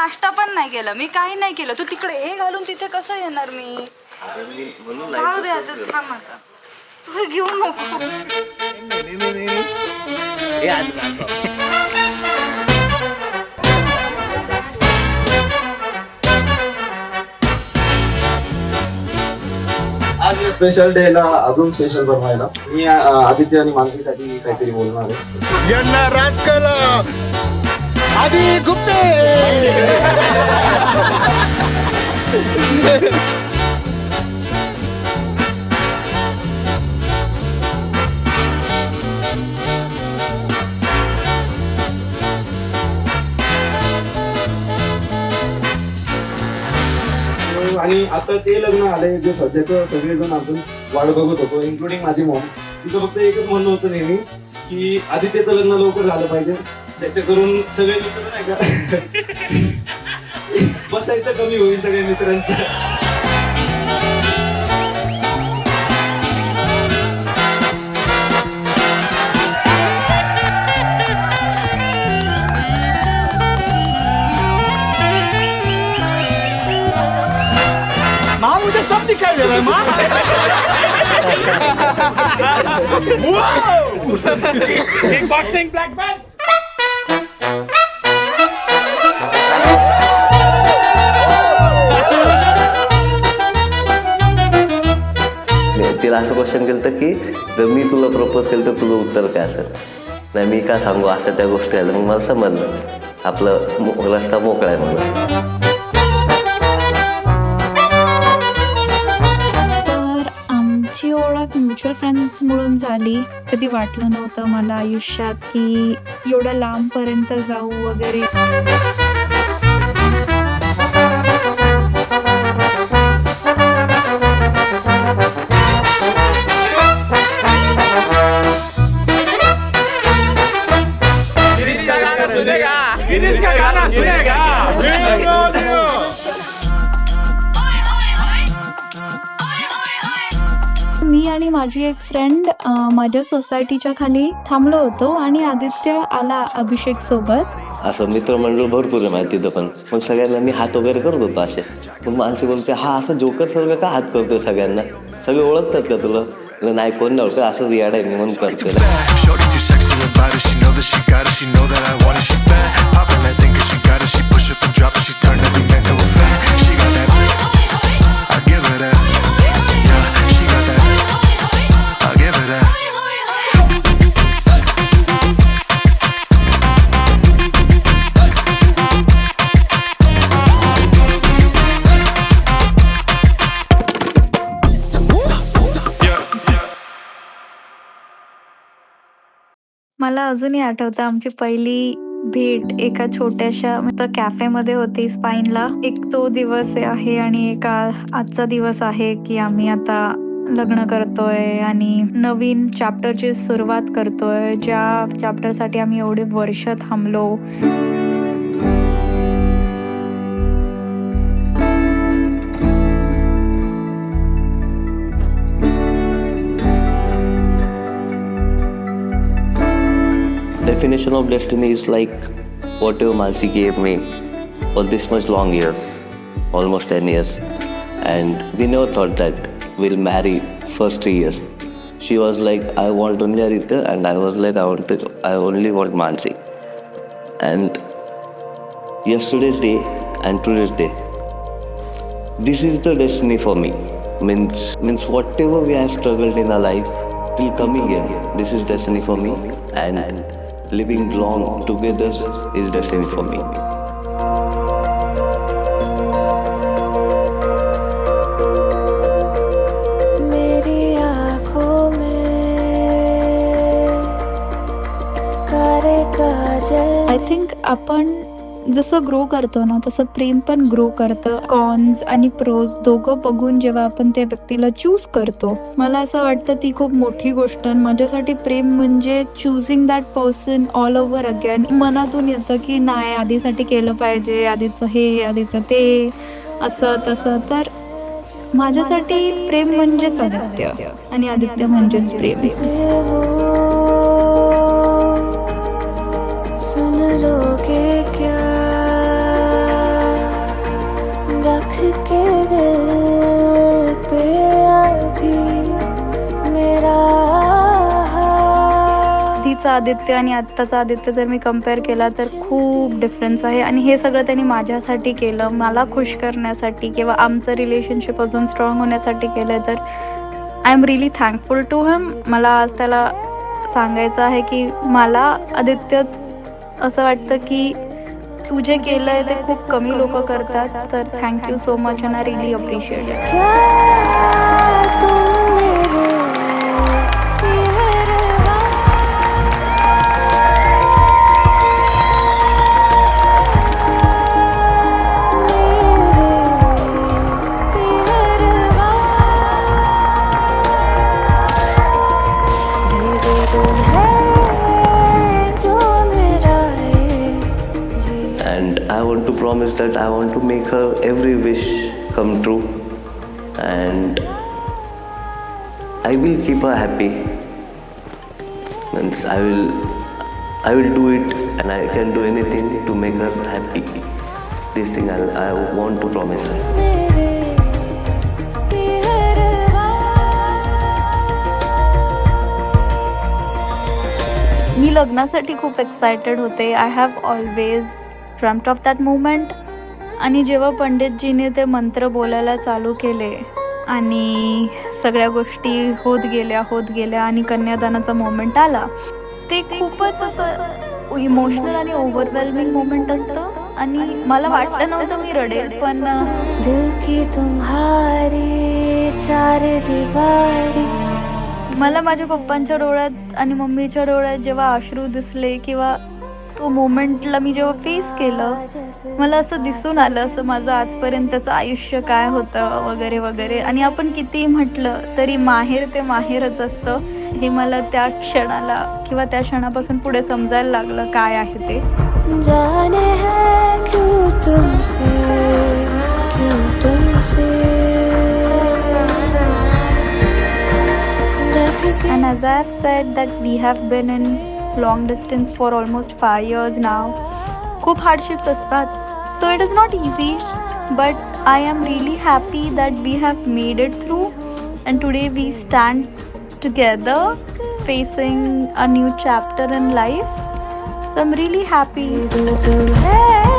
नाश्ता पण नाही केला, मी काही नाही केलं. तू तिकडे हे घालून तिथे कसं येणार मी? जाऊ दे आता, थांब आता. तू घेऊ नको. आज स्पेशल डे ला अजून स्पेशल बनवायला मी आदित्य आणि मानसीसाठी काहीतरी बोलणार आहे. यांना राजकला आदी गुप्ते. आणि आता ते लग्न आलंय जे सध्याचं सगळेजण आपण वाट बघत होतो, इन्क्लुडिंग माझी मॉम. तिथं फक्त एकच म्हणणं होतं नेहमी की आदित्यचं लग्न लवकर झालं पाहिजे, त्याच्या करून सगळे मित्र नाही का बसायचं कमी होईल सगळ्या मित्रांचं. माँ मुझे सब दिखाई दे रहा है माँ. Kick boxing black belt. तिला असं क्वेश्चन केलं की जर मी तुला प्रपोज केलं तर तुझं उत्तर काय असेल. नाही मी का सांगू असं त्या गोष्टी आल्या. मग मला समजलं आपलं रस्ता मोकळा आहे म्हणून. ओळख म्युच्युअल फ्रेंड्स म्हणून झाली. कधी वाटलं नव्हतं मला आयुष्यात की एवढं लांबपर्यंत जाऊ वगैरे. गिरीश का गाना सुनेगा. मी आणि माझी एक फ्रेंड माझ्या सोसायटीच्या खाली थांबलो होतो आणि आदित्य आला अभिषेक सोबत. असं मित्रमंडळ भरपूर आहे माहिती तिथं पण. मग सगळ्यांना मी हात वगैरे करत होतो असे. मग माणसे बोलते हा असं जोकर सारखं का हात करतोय सगळ्यांना, सगळे ओळखतात का तुला. नाही कोण नाही ओळखत, असंच याड आहे मी म्हणून करतोय. मला अजूनही आठवतं आमची पहिली भेट एका छोट्याशा कॅफेमध्ये होती स्पाईनला. एक तो दिवस आहे आणि एक आजचा दिवस आहे की आम्ही आता लग्न करतोय आणि नवीन चॅप्टरची सुरुवात करतोय, ज्या चॅप्टरसाठी आम्ही एवढे वर्ष थांबलो. Definition of destiny is like whatever Mansi gave me for this much long year, almost 10 years, and we never thought that we'll marry first 3 years. She was like, I want only Aditya, and I was like, I only want Mansi. And yesterday's day and today's day, this is the destiny for me. Means whatever we have struggled in our life till coming here, this is destiny for me, and living long together is destiny for me. मेरी आँखों में कारे Kajal. I think आपण जसं grow करतो ना तसं प्रेम पण grow करतं. कॉन्स आणि प्रोज दोघं बघून जेव्हा आपण त्या व्यक्तीला चूज करतो, मला असं वाटतं ती खूप मोठी गोष्ट. माझ्यासाठी प्रेम म्हणजे choosing that person all over again. मनातून येतं की नाही आधीसाठी केलं पाहिजे, आधीचं हे आधीचं ते असं तसं. तर माझ्यासाठी प्रेम म्हणजेच आदित्य आणि आदित्य म्हणजेच प्रेम. सुन लोगे क्या आदित्य आणि आत्ताचा आदित्य जर मी कम्पेअर केला तर खूप डिफरन्स आहे. आणि हे सगळं त्यांनी माझ्यासाठी केलं, मला खुश करण्यासाठी किंवा आमचं रिलेशनशिप अजून स्ट्रॉंग होण्यासाठी केलं. तर I am really thankful to him. मला आज त्याला सांगायचं आहे की मला आदित्य असं वाटतं की तू जे केलं आहे ते खूप कमी लोक करतात. तर thank you so much and I really appreciate it. क्या तुम मेरे And I want to promise that I want to make her every wish come true, and I will keep her happy. Means I will do it, and I can do anything to make her happy. This thing I want to promise her. मी लग्नासाठी खूप excited होते. I have always dreamt of that moment. आणि जेव्हा पंडितजीने ते मंत्र बोलायला चालू केले आणि सगळ्या गोष्टी होत गेल्या आणि कन्यादानाचा मोमेंट आला, ते खूपच असं इमोशनल आणि ओव्हरवेल्मिंग मोमेंट असतं. आणि मला वाटलं नव्हतं मी रडेल, पण दिल की तुम्हारी चार दिवारी. मला माझ्या पप्पांच्या डोळ्यात आणि मम्मीच्या डोळ्यात जेव्हा अश्रू दिसले किंवा तो मोमेंटला मी जेव्हा फेस केलं, मला असं दिसून आलं असं माझं आजपर्यंतचं आयुष्य काय होतं वगैरे वगैरे. आणि आपण कितीही म्हटलं तरी माहेर ते माहेरच असतं, हे मला त्या क्षणाला किंवा त्या क्षणापासून पुढे समजायला लागलं काय आहे ते. जाने है क्यों तुमसे And as I've said that we have been in long distance for almost 5 years now. खूप hardships असतात. So it is not easy, but I am really happy that we have made it through. And today we stand together facing a new chapter in life. So I'm really happy. तुम है